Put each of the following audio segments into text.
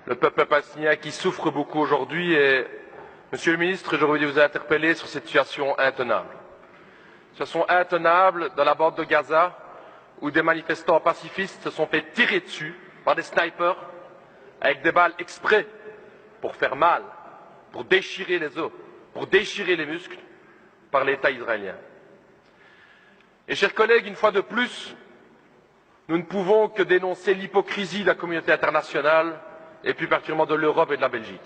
le peuple palestinien qui souffre beaucoup aujourd'hui et, Monsieur le ministre, je voulais vous interpeller sur cette situation intenable. Situation intenable dans la bande de Gaza où des manifestants pacifistes se sont fait tirer dessus par des snipers avec des balles exprès pour faire mal, pour déchirer les os, pour déchirer les muscles par l'État israélien. Et chers collègues, une fois de plus, nous ne pouvons que dénoncer l'hypocrisie de la communauté internationale et plus particulièrement de l'Europe et de la Belgique.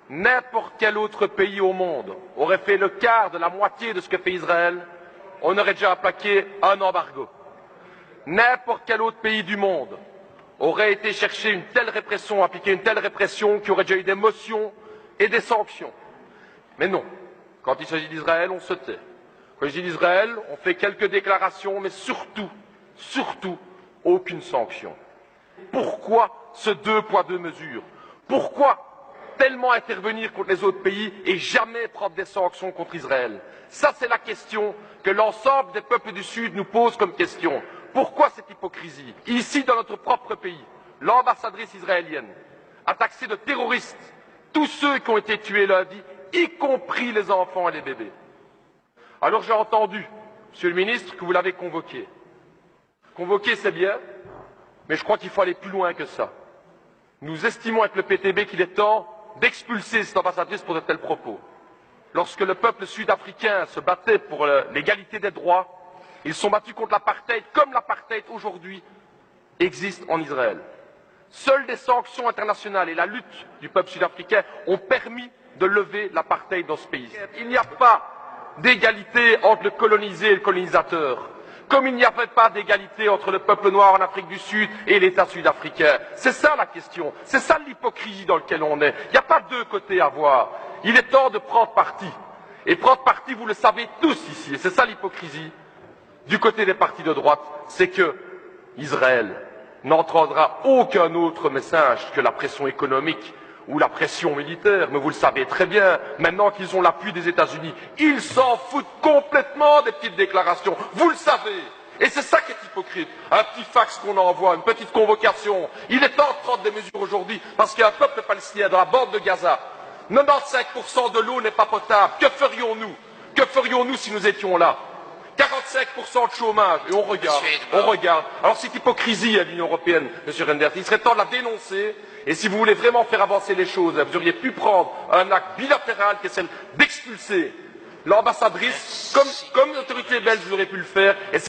N'importe quel autre pays au monde aurait fait le quart de la moitié de ce que fait Israël, on aurait déjà appliqué un embargo. N'importe quel autre pays du monde aurait été chercher une telle répression, appliquer une telle répression, qui aurait déjà eu des motions et des sanctions. Mais non, quand il s'agit d'Israël, on se tait. Quand il s'agit d'Israël, on fait quelques déclarations, mais surtout, aucune sanction. Pourquoi ce deux poids, deux mesures? Pourquoi tellement intervenir contre les autres pays et jamais prendre des sanctions contre Israël? Ça, c'est la question que l'ensemble des peuples du Sud nous pose comme question. Pourquoi cette hypocrisie? Ici, dans notre propre pays, l'ambassadrice israélienne a taxé de terroristes tous ceux qui ont été tués lundi, y compris les enfants et les bébés. Alors j'ai entendu, Monsieur le ministre, que vous l'avez convoqué. Convoquer, c'est bien, mais je crois qu'il faut aller plus loin que ça. Nous estimons avec le PTB qu'il est temps d'expulser cette ambassadrice pour de tels propos. Lorsque le peuple sud-africain se battait pour l'égalité des droits, ils sont battus contre l'apartheid, comme l'apartheid aujourd'hui existe en Israël. Seules des sanctions internationales et la lutte du peuple sud-africain ont permis de lever l'apartheid dans ce pays. Il n'y a pas d'égalité entre le colonisé et le colonisateur, comme il n'y avait pas d'égalité entre le peuple noir en Afrique du Sud et l'État sud-africain. C'est ça la question, c'est ça l'hypocrisie dans laquelle on est. Il n'y a pas deux côtés à voir. Il est temps de prendre parti. Et prendre parti, vous le savez tous ici, et c'est ça l'hypocrisie. Du côté des partis de droite, c'est que Israël n'entendra aucun autre message que la pression économique ou la pression militaire, mais vous le savez très bien, maintenant qu'ils ont l'appui des États-Unis, ils s'en foutent complètement des petites déclarations, vous le savez. Et c'est ça qui est hypocrite. Un petit fax qu'on envoie, une petite convocation. Il est temps de prendre des mesures aujourd'hui, parce qu'il y a un peuple palestinien dans la bande de Gaza. 95% de l'eau n'est pas potable. Que ferions-nous? Que ferions-nous si nous étions là? 45% de chômage, et on regarde. Alors cette hypocrisie à l'Union européenne, M. Reynders, il serait temps de la dénoncer, et si vous voulez vraiment faire avancer les choses, vous auriez pu prendre un acte bilatéral qui est celle d'expulser l'ambassadrice, comme l'autorité belge aurait pu le faire, et